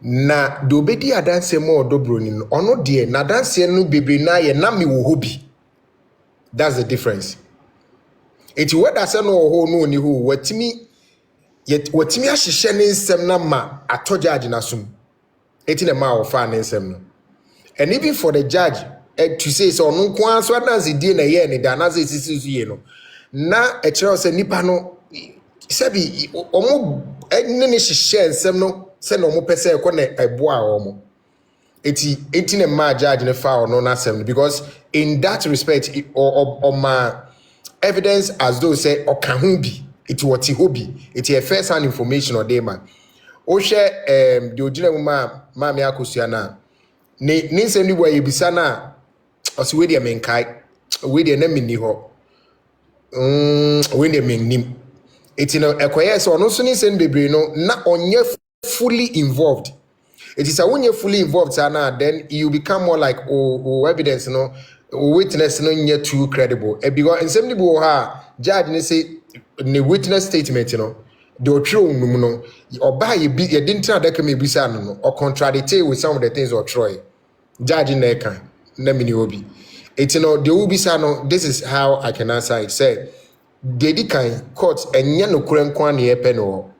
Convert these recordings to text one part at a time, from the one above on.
Na do obedi adanse mo Odo Broni no ono de na adanse no bebre na ye na me wo hobi. That's the difference. Eti weda se no ho no ni ho watimi ahihye ne nsem na ma ato judge na sum. Eti na ma ofa ne nsem no. And even for the judge to say so no kwa so adanse die na ye ne da na say sisi ye no. Na e kire se nipa no sebi omo ne hihye nsem no se no mo pese e ko na eboa omo. Eti na ma judge ne fa no na sem because in that respect or ma evidence as though say okahubi it what hobi it a first hand information or dey man o share the original ma me Akosua na ne nsem ni boy ebisa na o se we dey menkai we dey na mini ho we dey mennim eti no ekoye so no so ni nsem bebre no na onye fully involved. It is when you're fully involved, then you become more like evidence, witness no too credible. Because in some people judge say the witness statement, the true or buy you didn't tell that can be or contradict with some of the things or Troy. Judge in there can name obi. It's the ubi sano. This is how I can answer it. Say they kind court and yano kuren kwan ye peno.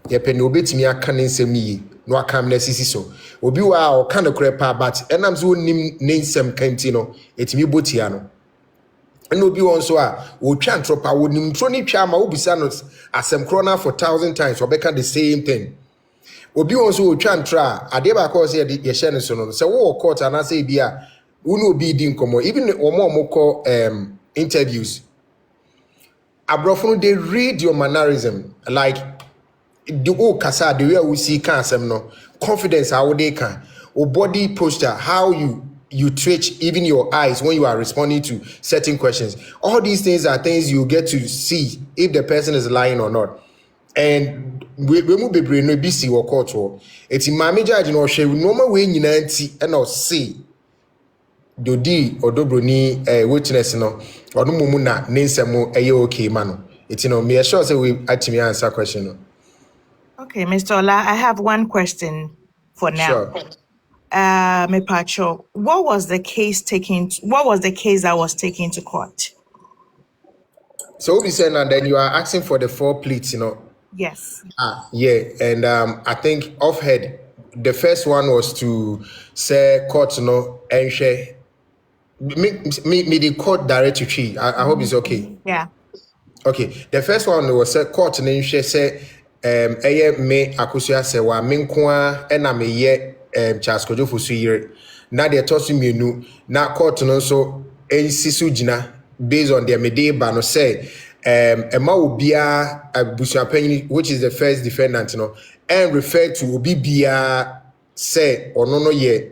Ye peno bit me a canin se me. No akam na sisi so obi wa o kan krepa but enam so nim nensem kantino etimi botia no na obi won so a o twa ntropa wo nim tro ni twa ma obisa no asem krona for 1,000 times obeka the same thing obi won so o twa ntra ade ba ko se ye hye ne so no se wo court ana se bia wo no obi di nkomo even omo ko interviews abrofo no they read your mannerism like the kasa the way we see can no confidence how they can or body posture how you twitch even your eyes when you are responding to certain questions. All these things are things you get to see if the person is lying or not. And we move bebre no be see or court or it's mama judge no share normal way nyina nti and or see dodi Odo Broni witness no or no mumu na nsemo eye okay man. It's me sure say we actually answer question no. Okay, Mr. Ola, I have one question for now. Sure. Mepacho, what was the case that was taken to court? So we saying and then you are asking for the 4 pleats, Yes. Yeah, and I think offhead, the first one was to say court, and share me the court direct to tree. I hope it's okay. Yeah. Okay. The first one was say court and share say me Akosua Serwaa me nkoa na me ye Charles Kwadwo Suyire na de tosu mienu na court no so ensisu gina based on their medeba no say ema obia abusuapanyi which is the first defendant and refer to obi bia say ono no ye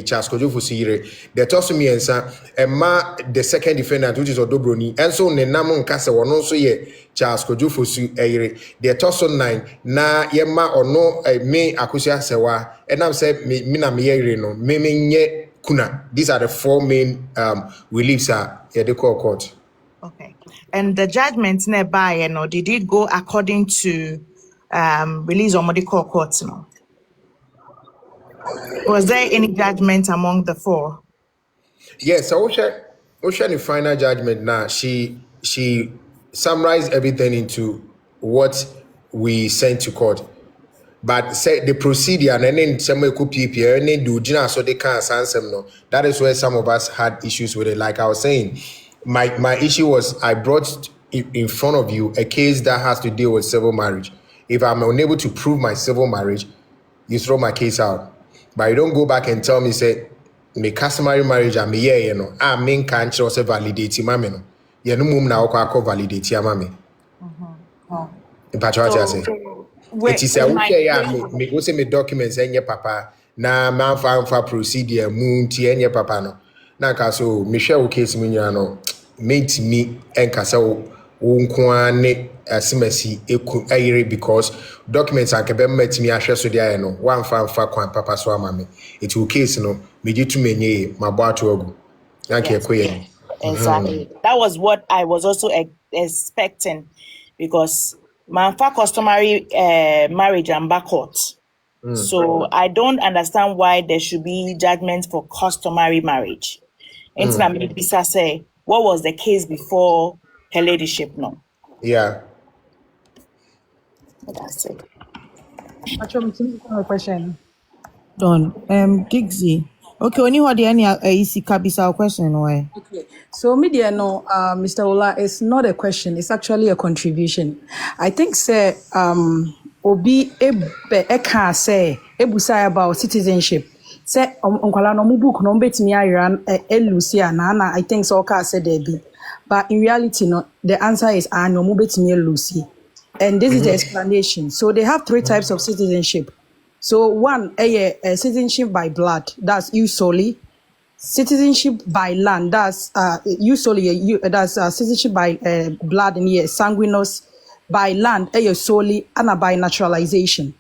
Charles Kwadwo Suyire the tosu miensa ema the second defendant which is Odo Broni and so ne nam nka se wono so ye Charles Kwadwo Suyire the tosu 9 na yema ono me Akosua Serwaa enam say me na me yere no me nye kuna. These are the 4 main reliefs at the court. Okay. And the judgment nearby, did it go according to release or medical court? Was there any judgment among the 4? Yes, so Osha the final judgment now. She summarized everything into what we sent to court. But say the procedure and then some could PPR and then do Gina so they can't answer no. That is where some of us had issues with it. Like I was saying, my issue was I brought in front of you a case that has to deal with civil marriage. If I'm unable to prove my civil marriage, you throw my case out. But you don't go back and tell me say me customary marriage and me I mean can't also validate mama no. You no mum na okwa validate ya mama. In patriotic say. It is a me go say me documents enye papa na man fa procedure mu nti enye papa no na ka so me hwe wo case mu nyina no mate me enka say wo nko ane asimasi eku ayire because documents akebe matimi ahwe so dia no wan fa kwan papa so ama me it will case no me gitu menye mabo ato agu na ke ekoye. Exactly. That was what I was also expecting because man for customary marriage and back court. So I don't understand why there should be judgment for customary marriage. And Bisa say, what was the case before her ladyship? No, Yeah. that's it. Actually, a question. Done. Giggsy. Okay, when you had any easy kabisa question, why? Okay. So media no, Mr. Ola, it's not a question, it's actually a contribution. I think say obi eka say ebusa about citizenship. Say onkwala no mu book no betimi ayran Lucia na I think so ka say there be. But in reality no, the answer is no mu betimi Lucy. And this is the explanation. So they have three types of citizenship. So one, citizenship by blood, that's you solely. Citizenship by land, that's usually that's citizenship by blood and sanguineous. By land, solely and by naturalization.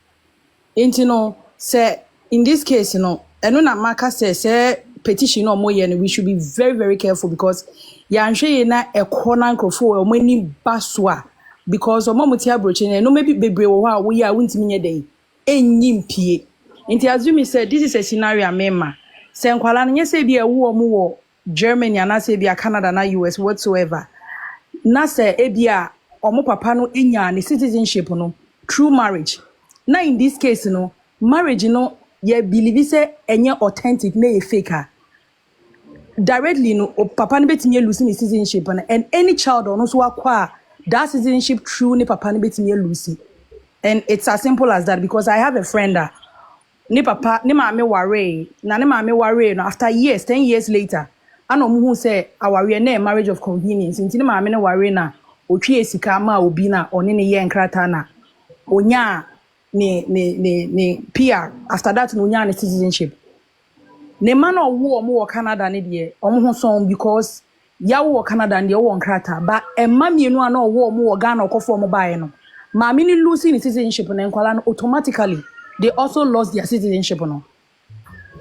And say in this case, and when Amaka say petition or more, we should be very, very careful because yanshe na a corner for many baswa because of Momutia Brochin, no maybe baby or we are winning a day. Enyim pie. Nti Azumi said this is a scenario mema. Se nkwala no nyese bia wo mu wo Germany and say bia Canada na US whatsoever. Na se ebia omo papa no enya ne citizenship no through marriage. Na in this case no marriage no ye believe say enye authentic na e fake. Directly no papa no betimi lose ne citizenship and any child ono so akwa that citizenship through ne papa no betimi lose. And it's as simple as that because I have a friend that ni papa ni mama worry na ni mama worry no after years 10 years later ana omu say our na marriage of convenience nti ni mama no worry na otwe esika ma obi na one ne ye nkrata na onya ne PR after that no onya ne citizenship ne man owo omo Canada ne de omo ho son because ya wo Canada ne wo nkrata ba emma mienu ana owo omo Ghana okofo omo bae no Mami ni losing citizenship na nkwala no automatically they also lost their citizenship no.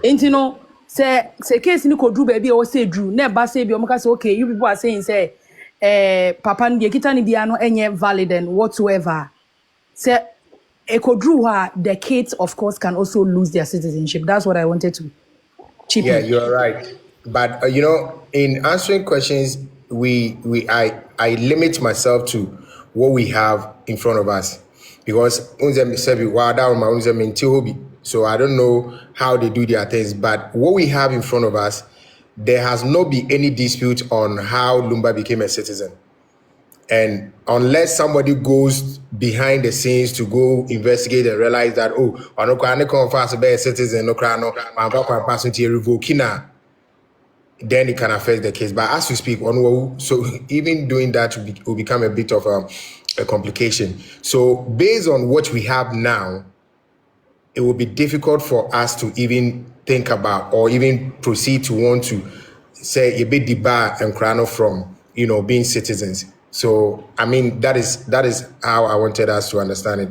Enti no say case ni kodru baby o say drew na ba say bi o maka say okay you people are saying say papa ndi kita ni bia no enye valid and whatsoever. Say ekodru ha the kids of course can also lose their citizenship. That's what I wanted to chip in. Yeah, you're right. But in answering questions, I limit myself to what we have in front of us because so I don't know how they do their things, but what we have in front of us, there has not been any dispute on how Lumba became a citizen. And unless somebody goes behind the scenes to go investigate and realize that, a citizen, then it can affect the case. But as we speak, so even doing that will become a bit of a complication. So based on what we have now, it will be difficult for us to even think about or even proceed to want to say a bit debar and crown from being citizens. So I mean that is how I wanted us to understand it.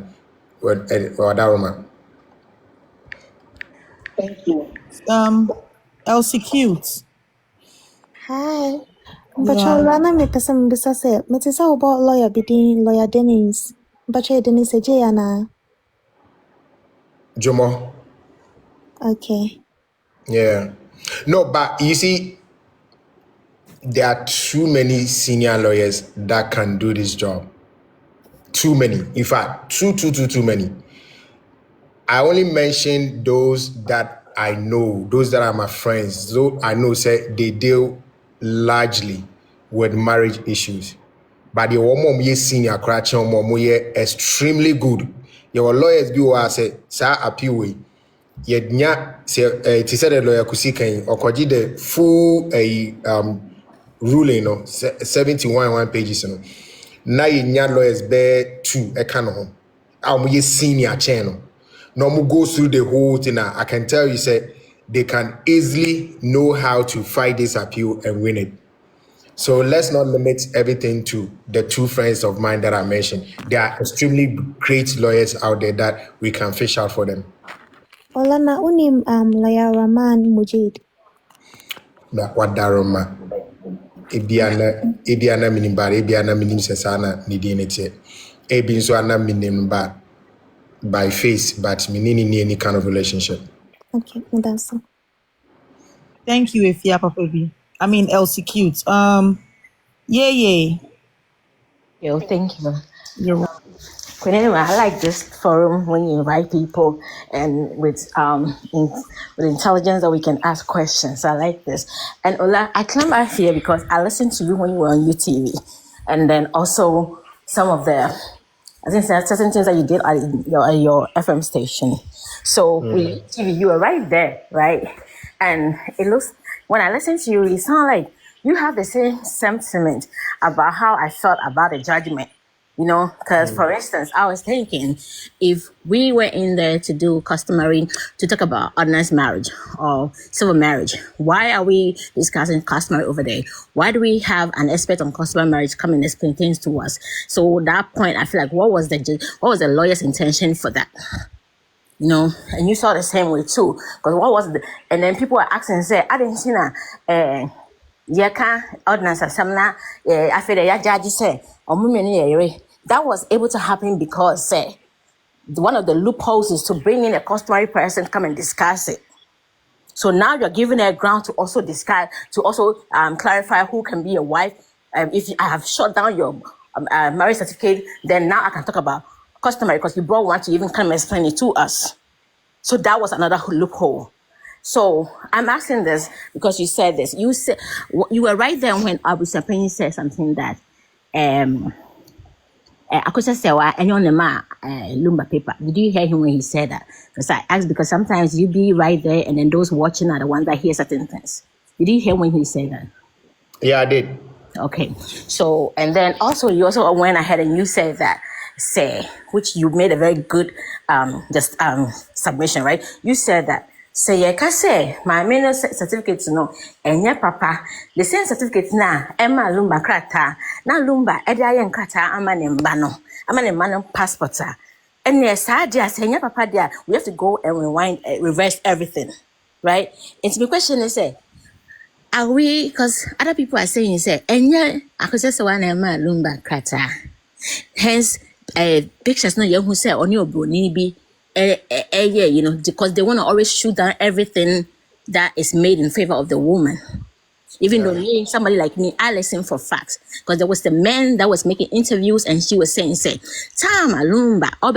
Thank you. Elsie Cute. Hi. But Yeah. Lana me person bisa say, me say about lawyer bidin lawyer Dennis. But Dennis Jana. Jomo. Okay. Yeah. No, but you see, there are too many senior lawyers that can do this job. Too many. In fact, too many. I only mention those that I know, those that are my friends. So I know say they deal largely with marriage issues. But the woman ye senior cracking mom extremely good. Your lawyers be what say, sir appeal way. Yednya say it is said a lawyer kusikan or the full ruling 71 pages. Now yednya lawyers bear 2 ekano. Our senior channel. No go through the whole thing. I can tell you, say they can easily know how to fight this appeal and win it. So let's not limit everything to the 2 friends of mine that I mentioned. There are extremely great lawyers out there that we can fish out for them. Olana unim lawyer Raman Mujid. But what daroma? Ebiana minimba, ebiana minim sesana nidinete. Ebinso ana minimba. by face, but me need any kind of relationship. Okay, that's all. Thank you, Ifya Papa B. I mean, Elsie Cute. Yeah. Yo, thank you. You're But anyway, I like this forum when you invite people and with intelligence that we can ask questions. I like this. And Ola, I came back here because I listened to you when you were on UTV, and then also some of the I think certain things that you did at your FM station. So with UTV, you were right there, right? And it looks when I listen to you, it sounds like you have the same sentiment about how I felt about the judgment. Because for instance, I was thinking if we were in there to do customary, to talk about ordinance marriage or civil marriage, why are we discussing customary over there? Why do we have an expert on customary marriage come and explain things to us? So at that point, I feel like what was the lawyer's intention for that? And you saw the same way too. Because what was and then people were asking and say, I didn't see yeka ordinance assemna I feel that judge say that was able to happen because one of the loopholes is to bring in a customary person to come and discuss it. So now you're giving a ground to also discuss, to also clarify who can be a wife. If I have shut down your marriage certificate, then now I can talk about customary because you brought one to even come and explain it to us. So that was another loophole. So I'm asking this because you said this. You said you were right there when Akosua Serwaa said something that Akosua Serwaa and on the Lumba paper. Did you hear him when he said that? Because I asked because sometimes you be right there and then those watching are the ones that hear certain things. Did you hear when he said that? Yeah, I did. Okay. So and then you also went ahead and you said that which you made a very good submission, right? You said that you can say my main certificate and your papa the same certificate na Emma Lumba krata na Lumba Ediayan krata amanem passport and yes I say your papa there we have to go and reverse everything, right? It's my question is are we, because other people are saying and yeah Akosua Serwaa na Emma Lumba krata hence pictures no young who say Odo Broni be because they want to always shoot down everything that is made in favor of the woman. Even though somebody like me, I listen for facts. Because there was the man that was making interviews and she was saying, Tam Alumba, no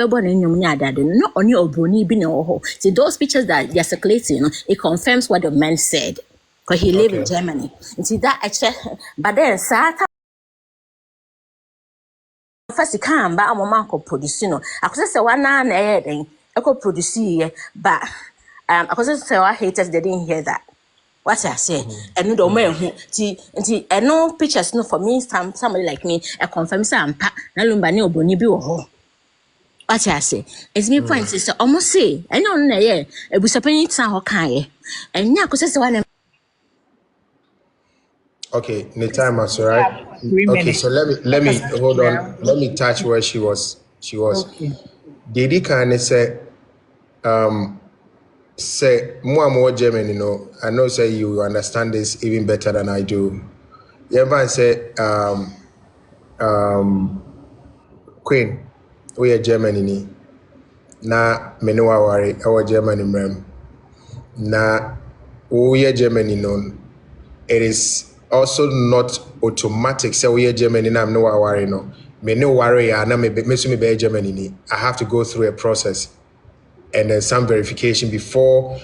Odo Broni be no. See those pictures that they're circulating, it confirms what the man said. Because he lived in Germany. And see that actually, but then first come back mama ko produce Akosua Serwaa na eco produce but Akosua Serwaa haters they didn't hear that. What I say and no man and no pictures for me somebody like me I confirm say ampa na Lumba ne Obroni bi wo ho. What I say it's me point is almost say and no na ebusapanyi tan ho kan and nya Akosua Serwaa. Okay, the time is right. 3 Okay, minutes. so let me hold on. Let me touch where she was. Okay. Didi can say more German, I know say you understand this even better than I do. You say Queen, we are Germany na menuwa worry our Germany mem. Na we are Germany known. It is also not automatic. So we are Germany na no worry no. Me no worry na me be Germany. I have to go through a process and then some verification before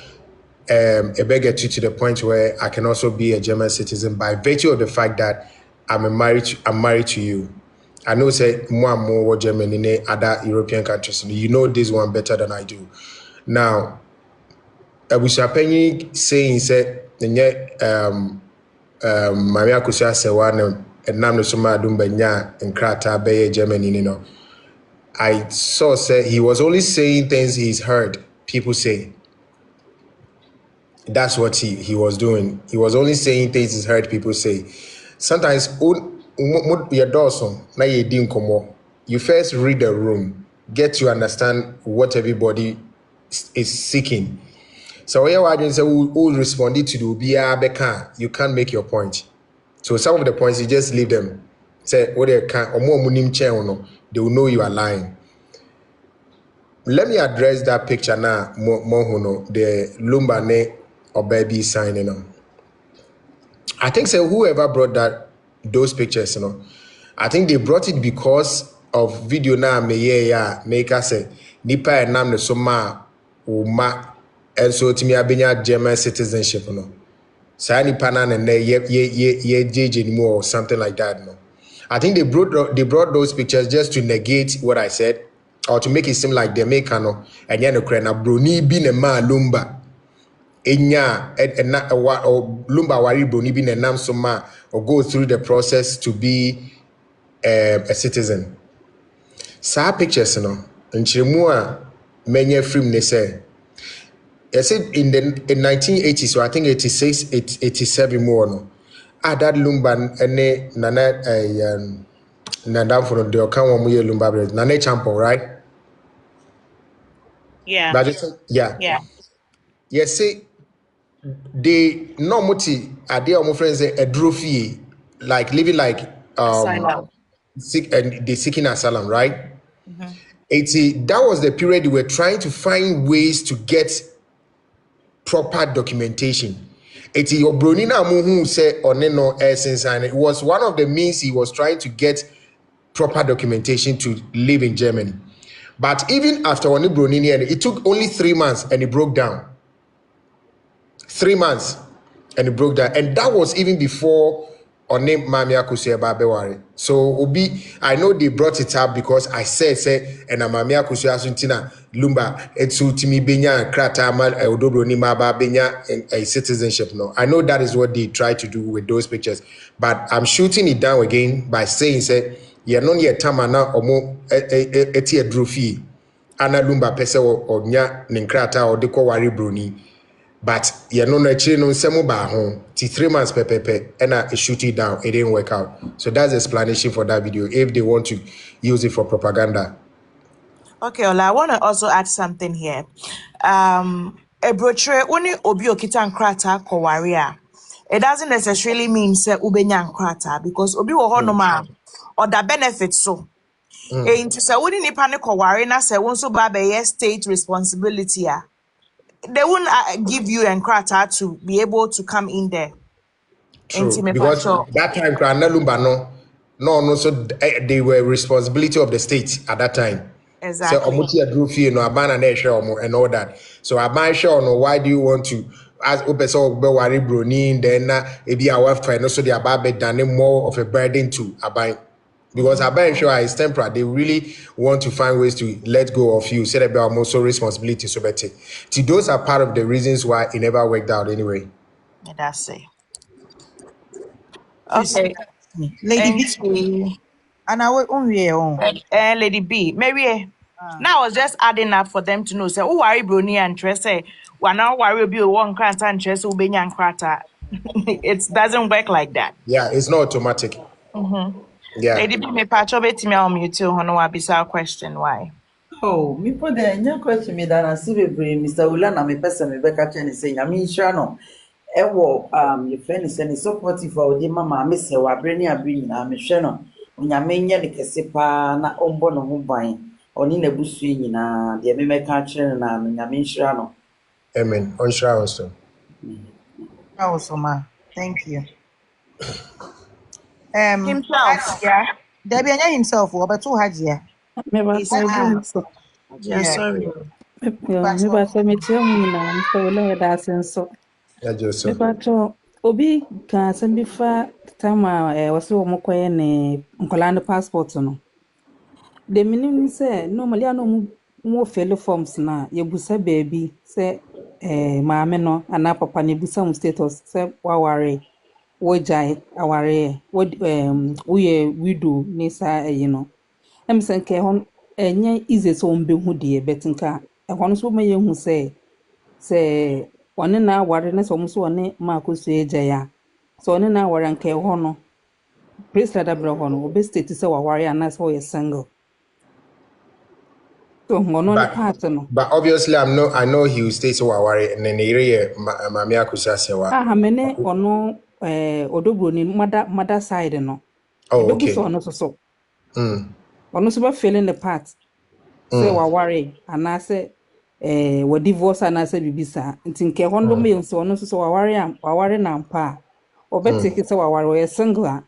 it may get to the point where I can also be a German citizen by virtue of the fact that I'm married to you. I know say more Germany in other European countries. You know this one better than I do. Now, Akosua Serwaa saying say Mami Akosua Serwaa na enam no soma adumba nya nkrata be Germany I saw say he was only saying things he's heard people say. That's what he was doing. He was only saying things he's heard people say. Sometimes you first read the room, get to understand what everybody is seeking. So who responded to the you can't make your point. So some of the points you just leave them. Say what they can or more they will know you are lying. let me address that picture now. Mohono, the Lumba ne or baby signing on. I think so. Whoever brought those pictures, I think they brought it because of video now. Make us say nipa enam ne soma uma, and so to me abenya German citizenship, Sa nipa na ne ye JJ anymore or something like that, I think they brought those pictures just to negate what I said or to make it seem like they make and no krena broni bi ne ma Lumba. Enya or Lumba wari broni bi ne nam soma or go through the process to be a citizen. Sa pictures nchiremu a menye film ne say. I said in 1980s, so I think 86, 87 more no. That Lumba ene nana nana for the account one Lumba bread. Nana champo, right? Yeah. But just yeah. Yeah. Yes, say they no moti are they my friends a drophy like living like Asylum. sick and they seeking asylum, right? Mhm. 80 that was the period they were trying to find ways to get proper documentation. It's your Bronina Muhu said on no essence, and it was one of the means he was trying to get proper documentation to live in Germany. But even after Oni Bronini, it took only 3 months and it broke down. 3 months and it broke down. And that was even before Oni Mami Akosua Serwaa. So Obi, I know they brought it up because I said, and Mami Akosua Serwaa Lumba, etsu timi benya krata ma Odo Broni ma ba benya a citizenship. No, I know that is what they try to do with those pictures, but I'm shooting it down again by saying, you're not yet tamana omo eti edrofi ana Lumba pese or nya ninkrata or deko wari broni. But you know, actually, no, semu ba home. 3 months, and I shoot it down. It didn't work out. So that's the explanation for that video. If they want to use it for propaganda, Okay, Ola, I want to also add something here. A brochure, only obi okita nkrata kowaria. It doesn't necessarily mean say ubenya nkrata because obi wo hono ma or the benefits so. Into say woni nipa ne koware na say won so ba be state responsibility a. They won't give you nkrata to be able to come in there. true. Me Because pacho. that time, Lumba no, so they were responsibility of the state at that time. So Exactly. omuti adrufi no abana na ehwe and all that. So aban sure no, why do you want to as opeso be wari broni then ebi awafa no so the ababe dane more of a burden to aban. Because aban sure is temporary. They really want to find ways to let go of you. Say that be also responsibility so better. Those are part of the reasons why it never worked out anyway. That's it. Please, Okay. Lady B. Thank you. And I will only Lady B, Mary. Now I was just adding up for them to know. Say, oh, worry, Brony and Tress. Say, well, now worry be one cranta and Tress will be young crata. It doesn't work like that. Yeah, it's not automatic. Yeah. Lady B, me patcho bet me on mute to Hono Abisa question. Why? Oh, me put the nya question me that I see Mr. Ula na me person me beka chen say nyame nhira no. Ewo your friend is any supportive for the mama me se wa brani abri na me hwe no. Nyame nya de kese pa na ombo no ho ban. Oni na busu nyina de me meka chen na nyame nhira no. Amen. Unsure also. Also, ma. Thank you. Himself, yeah. Debbie Anya himself, but too hard, yeah. Mebasa ebi nso. Yeah, sorry. Mebasa metie mu nyinaa Mr. Wole yɛda ase nso. Yeah, just so. Mepato obi ka asɛm bi fa time a wɔsɛ wɔn kɔyɛ ne nkɔlaa no passport no. The meaning sɛ normally a no mo fill forms na yɛbusa baabi sɛ maame no anaa papa no yɛbusa mo status sɛ waware wogyae aware woyɛ widow ne saa no. Em sɛ nka ɛhɔ ɛnyɛ easy sɛ ɔmbɛhu deɛ but nka ɛhɔ no so ma yɛhu sɛ ɔne na aware na sɛ ɔmo so ɔne ma Akosua agyae a sɛ ɔne na aware nka ɛhɔ no praise da brɛ hɔ no ɔbɛ state sɛ waware anaasɛ ɔyɛ single so ɔno ne part no But obviously, I know he will stay so worried, and then the area, Mami Akosua Serwaa. aha me ne ɔno Odo Broni mother side no Oh, ɛbɛgu okay. sɛ ɔno so ɔno so bɛfeele ne part Say waware anase wa divorce anase bibisa nti nke hondo me nso ono so waware na mpa obeteke say waware we single a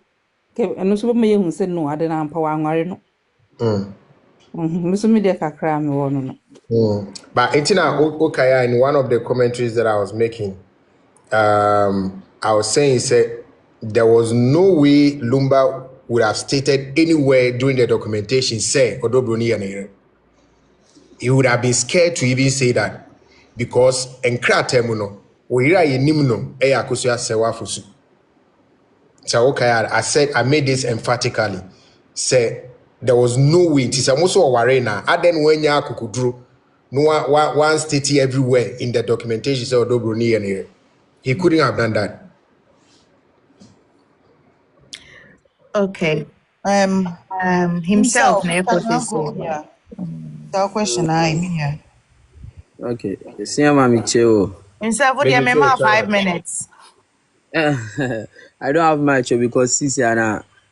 ke eno so be me hu say no ade na mpa wa anware no so me de kakra me wono no. But Itina Okaya, in one of the commentaries that I was making, I was saying, said there was no way Lumba would have stated anywhere during the documentation, say Odo Broni and he would have been scared to even say that because Enkratemuno, Oira Yenimno, Akosua Serwaa Fusu. So okay, I made this emphatically. Say there was no way. It is almost a warena. I then when ya kukudru, no one state everywhere in the documentation said Odo Broni and here. He couldn't have done that. Okay. Himself, Himself, na can now go, epotese. yeah. The question I mean, yeah. Okay. See, Mami Cheo. Himself, what do you Make mean? sure 5 minutes. I don't have much because since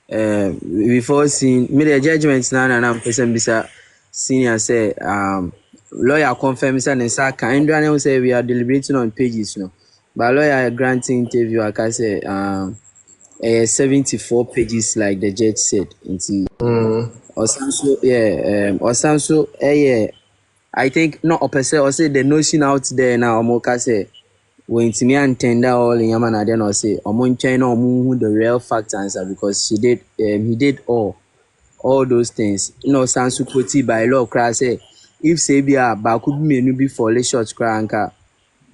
before seeing me the judgment now and I'm person bisa senior say lawyer confirm say nsa kind and say we are deliberating on pages no. But lawyer granting interview I can say 74 pages like the judge said. Also I think not opposite or say the notion out there now Omoka say when to me and tender all in Yaman I don't say Omon China who the real fact answer because he did all those things. You know Sansu Koti by law cry say if Sabia Baku menu be for a short cranker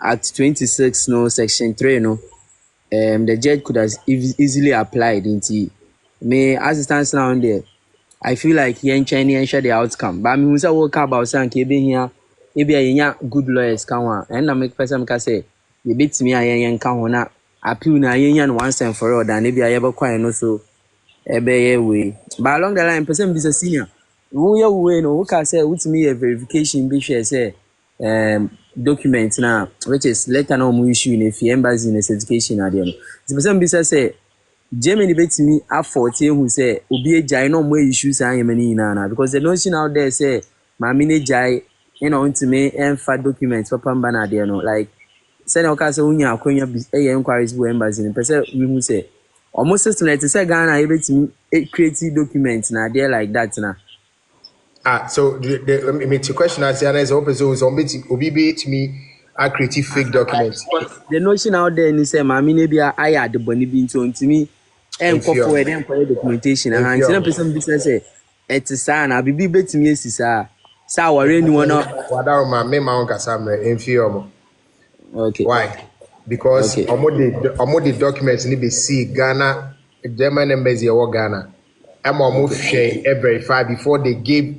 Act 26 no section 3 no the judge could have easily applied into me as it stands now there. I feel like he ain't Chinese and share the outcome. But I mean, we work about saying be here, maybe a good lawyers can one, and I make person can say, you beat me, I ain't can one appeal na yen once and for all, than maybe I ever quite no so a way. But along the line, person be a senior. We way no, we can say with me a verification be share say document now, which is letter no issue in a embassy in education at the end. The person be say. Germany bet me at 14 who say Obi Jai no more issues I am na because the notion out there say my mini Jai to me and fat documents for Pambana there no like send our castle unya konya inquiries bu embassy in person we who say almost system to say Ghana able to me create documents na there like that na. So the question I say is open so Obi to me I create fake documents. The notion out there is say my mini be I had the bunny being to me and If go you're forward and documentation and some person business say it's a na bibi betimi esisa sa worry anyone. Wada ma me ma on kasa mre enfio. Okay. Why? Because Okay. the documents need be see Ghana, German embassy or Ghana. I'm almost share verify before they give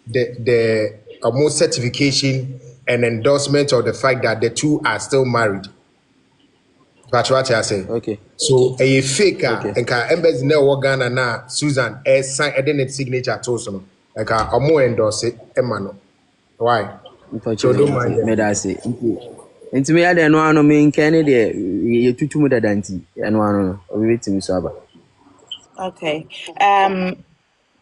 the almost certification and endorsement of the fact that the two are still married. That's what I say. Okay. So a faker Okay. and can embassy no Ghana na Susan sign a signature to so like a endorse it emano. Why? So don't mind them. Me da say. Nti me ade no ano me nkene de ye tutumu dadanti eno ano no obi betimi so aba. Okay.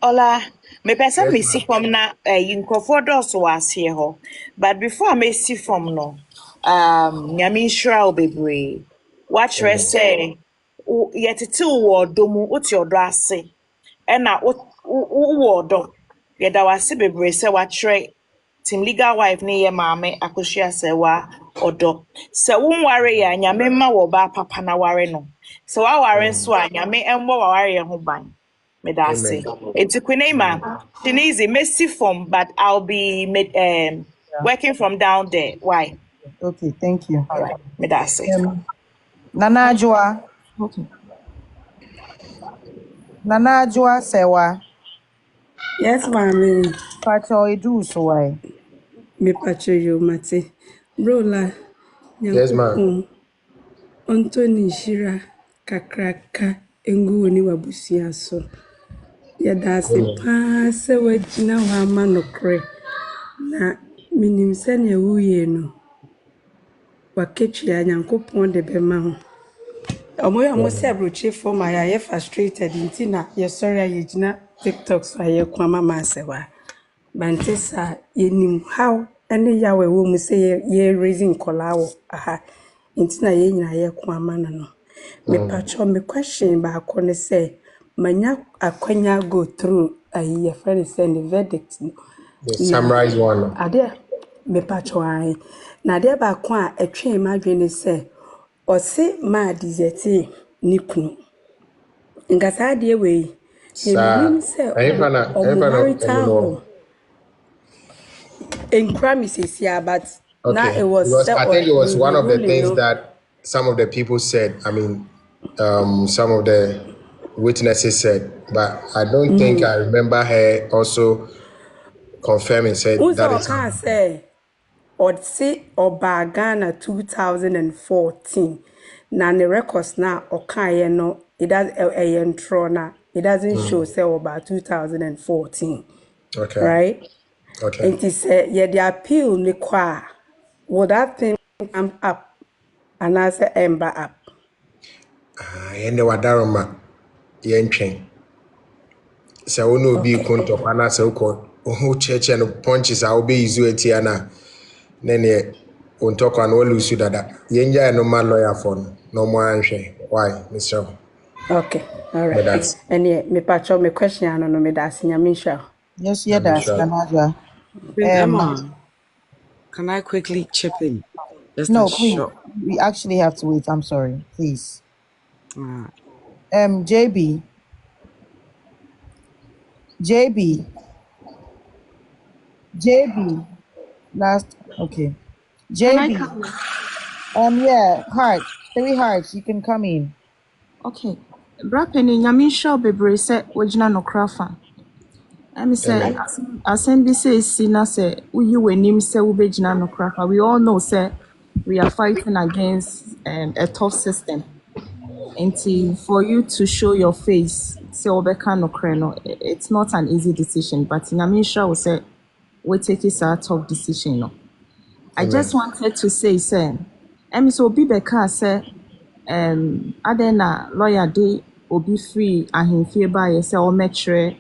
Ola, me pesa Yes, me si ma'am. from na nkrofo dɔɔso wɔ aseɛ hɔ. But before me si from no, nyame nhyira wo bebree. Wakyerɛ sɛ yɛtete wo wɔ ɔdɔ mu, wote ɔdɔ ase. Ɛna wowɔ ɔdɔ. Yɛda wo ase bebree sɛ wakyerɛ Team Legal Wife ne yɛ maame Akosua Serwaa ɔdɔ. Sɛ wonware yɛ a nyame mma wɔ ɔbaa papa na ware no. Sɛ waware nso a nyame mmɔ waware yɛ ho ban. Medase. Amen. It's Kunema. Tunisi, messy form, but I'll be Yeah. working from down there. Why? Okay, thank you. All right. Medase. Nana Ajua. Okay. Nana Ajua Serwaa. Yes, mommy. Pacho Edu so why? Me pacho yo mate. Brola, Yes, ma'am. nyankopon, Anthony Shira, kakraka, engu ni wabusia so. Yada se pa se wajina wa manokre. Na minim sene uye no. Wakechi ya nyankopon de bema ho. Omo se abrochi for my frustrated inti na ye sorry ye jina TikTok so ye kwa mama sewa. Bantesa yenim how ene yawe wo mu say ye raising kolawo aha nti na ye nyina ye ko amana no me patcho me question ba ko ne say manya akwanya go through ayi ye friend say the verdict no The na summarize one. ade me patcho ai na ade ba ko a etwe ma dwene say o se ma dizeti ni kunu ngasa ade we me Sir, minim say o I marital know. home in premises, yeah, but now it Okay, was because set I or think it was one the of the ruling, things no. that some of the people said. I mean, some of the witnesses said, but I don't think I remember her also confirming said that Also, is can say or say or Ghana 2014. Now the records now or can no it does a intro now. It doesn't show say about 2014, okay. right? Okay. And it say yeah the appeal ni kwa will that thing come up and I say ember up. And the wadaroma yentwen. So we no be Okay. konto na se uko who church and punches I will be izu etiana. Nene on talk and all lose dada. Yenja no man lawyer for no more answer. Why, Mr. Okay, all But right. that's And yeah, me patcho me question ano no me da sinya Yes, yeah, I'm that's sure. Nanaja. Queen Um, Emma, can I quickly chip in? Just a no, please. short. We actually have to wait. I'm sorry. Please. Uh, JB. JB. JB. Last. Okay. Can I JB. come in? Yeah. Heart. 3 hearts. You can come in. Okay. Bra penny nyame nhyira wo bebree sɛ wogyina nokora fa. Ɛme sɛ Amen. asɛm bi sɛ esi na sɛ woyi w'anim sɛ wobɛgyina nokora fa. We all know sɛ we are fighting against a tough system. Nti for you to show your face sɛ wobɛka nokorɛ no, it's not an easy decision, but nyame nhyira wo sɛ wotake saa tough decision no. I just Amen. wanted to say, sir, so obi bɛka sɛ adɛn na lawyer de obi free ahemfie baeɛ sɛ ɔmmɛkyerɛ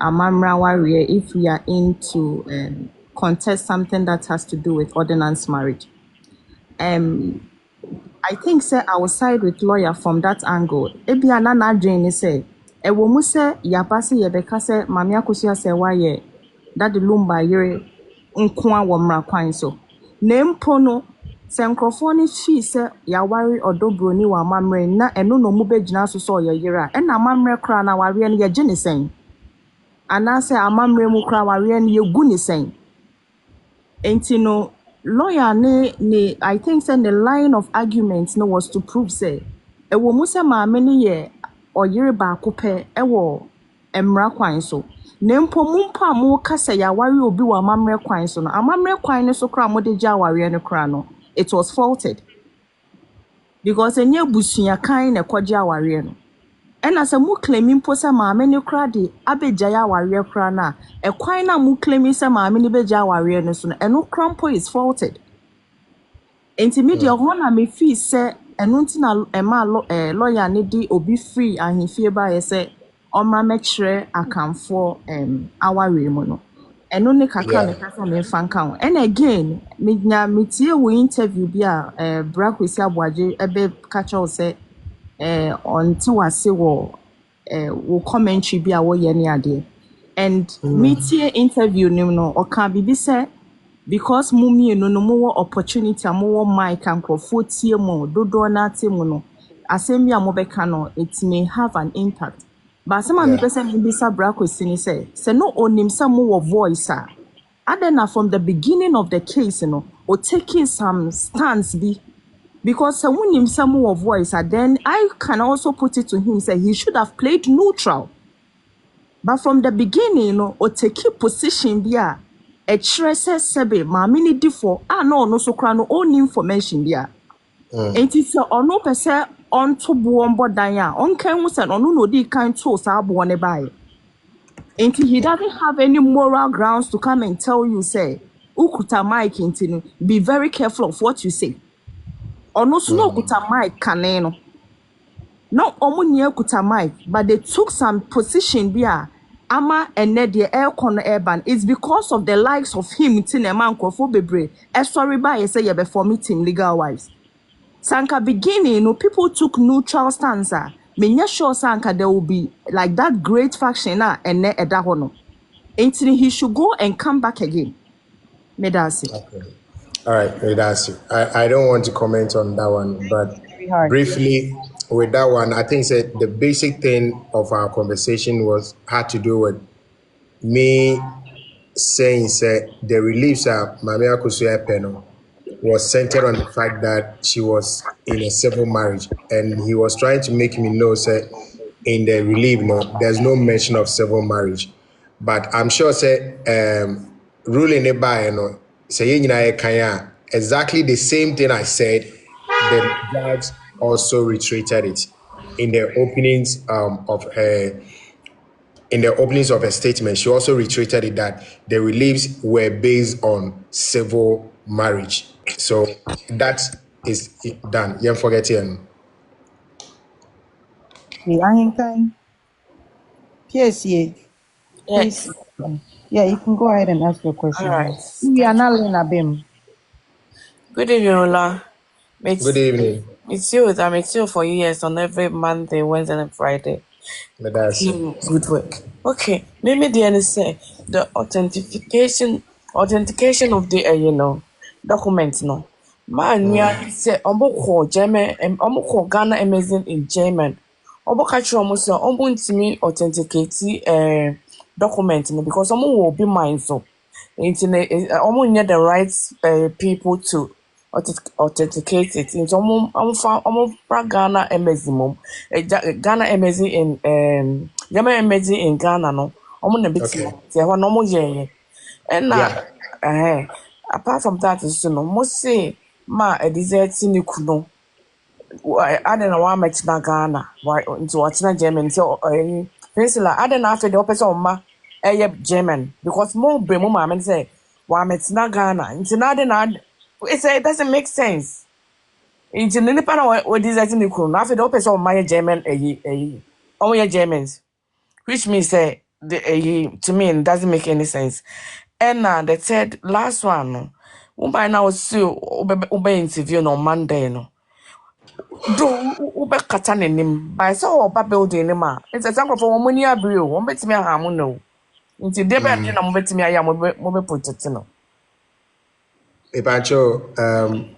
amammerɛ awareɛ if we are into contest something that has to do with ordinance marriage. I think sɛ I will side with lawyer from that angle. Ebia na n'adwene ne sɛ ɛwɔ mu sɛ yɛaba sɛ yɛbɛka sɛ Maame Akosua Serwaa yɛ Dade Lumba yere nko a wɔ mmara kwan so. Na mpo no sɛ nkurɔfoɔ no fii sɛ yɛaware Odo Broni wɔ amammerɛ mu na ɛno na ɔmo bɛgyina so sɛ ɔyɛ yere a ɛna amammerɛ koraa na awareɛ no yɛgye ne sɛn? Anaasɛ amammerɛ mu koraa awareɛ no yɛgu ne sɛn? Enti no lawyer ne I think say the line of argument no was to prove say ɛwɔ mu sɛ maame no yɛ ɔyere baako pɛ ɛwɔ mmara kwan so. Na mpo mu mpo a moka sɛ yɛaware obi wɔ amammerɛ kwan so no, amammerɛ kwan no so koraa mode gye awareɛ no koraa no, it was faulted. Because ɛnyɛ abusuakan na ɛkɔgye awareɛ no. Ɛna sɛ mo claim mpo sɛ maame no koraa de abɛgyae awareɛ koraa no a, ɛkwan na mo claim sɛ maame no bɛgyae awareɛ no so no, ɛno koraa mpo is faulted. Enti me deɛ hɔ na me feel sɛ ɛno nti na ɛma lawyer ne de obi free ahemfie baeɛ sɛ ɔmmra mɛkyerɛ akamfoɔ awareɛ mu no. Ɛno ne kakra Yeah. meka sɛ memfa nka ho. And again, metie wo interview bi a Bra Kwesi Aboagye ɛbɛka kyerɛ wo sɛ ɔnte wase wɔ wo commentary bi a wɔyɛ ne adeɛ. And metie interview nim no ɔka biribi sɛ because mo mmienu no mowɔ opportunity a mowɔ mic a nkurɔfoɔ tie mu dodoɔ no ate mu no asɛm bi a mobɛka no it may have an impact. But asɛm a Yeah. mepɛ sɛ mebisa Bra Kwesi ne sɛ no onim sɛ mowɔ voice a adɛn na from the beginning of the case no or taking some stance bi. Because when him some more voice, then I can also put it to him, say he should have played neutral. But from the beginning, you know, or take a position via a trese sebe, mamini differ, no so crown own information via. And it's or no per se on to buombo daya, on can was an on no de kind to sabone by. And he doesn't have any moral grounds to come and tell you, say, Ukuta Mike, be very careful of what you say. Ono so no kuta mic kane no. No omo nie kuta mic, but they took some position bi a ama ene de air corner urban it's because of the likes of him tin e man krofo bebre sorry ba ye say ye be for meeting legal wives sanka beginning no people took neutral stance menya sure sanka there will be like that great faction ene eda ho no until he should go and come back again medasi. Okay. All right, that's it. I don't want to comment on that one, but Very hard. briefly with that one, I think that the basic thing of our conversation had to do with me saying that the reliefs of Mami Akosua Serwaa was centered on the fact that she was in a civil marriage, and he was trying to make me know that in the relief, there's no mention of civil marriage. But I'm sure ruling it by say exactly the same thing I said, the judge also reiterated it in the openings of her statement. She also reiterated it that the reliefs were based on civil marriage. So that is done. You forget it. Okay, Ahinkai. PSA. Please. Yes. Yeah, you can go ahead and ask your All question. right. We are not Lena Bim. Good evening, Ola. Good evening. It's you for years on every Monday, Wednesday, and Friday. That's it. Good work. Okay, maybe the end say the authentication of the document no. Man, yeah, say German, Ghana amazing in German. Catch almost authenticate document no because will be mindful. Need the right people to authenticate it. It's Ghana amazing Ghana amazing in Ghana amazing in Ghana no. Na bit Okay. no and Yeah. apart from that no most say ma a desert ni kuno na wa metina Ghana why into watina German so pencila na after the person ma German because more bre mo ma say wa metina Ghana into na it doesn't make sense into nipa na wa desert ni kuno after the person ma German Germans which means to me it doesn't make any sense. And the third last one no by now still ube interview on Monday no do ube kata n'anim by so oba building ni ma it's a sample for money abri o won betimi aha mo no nti de be de na mo betimi aya mo be protect no Epancho,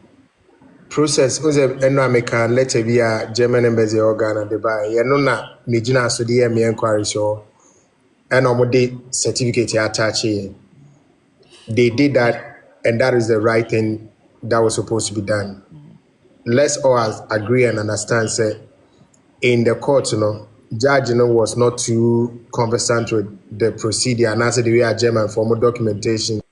process was a American letter via German embassy or Ghana de buy. Na Nijina so the me inquiry so and certificate attach here. They did that, and that is the right thing that was supposed to be done. Let's all agree and understand say in the court, judge was not too conversant with the procedure and answer the way a German formal documentation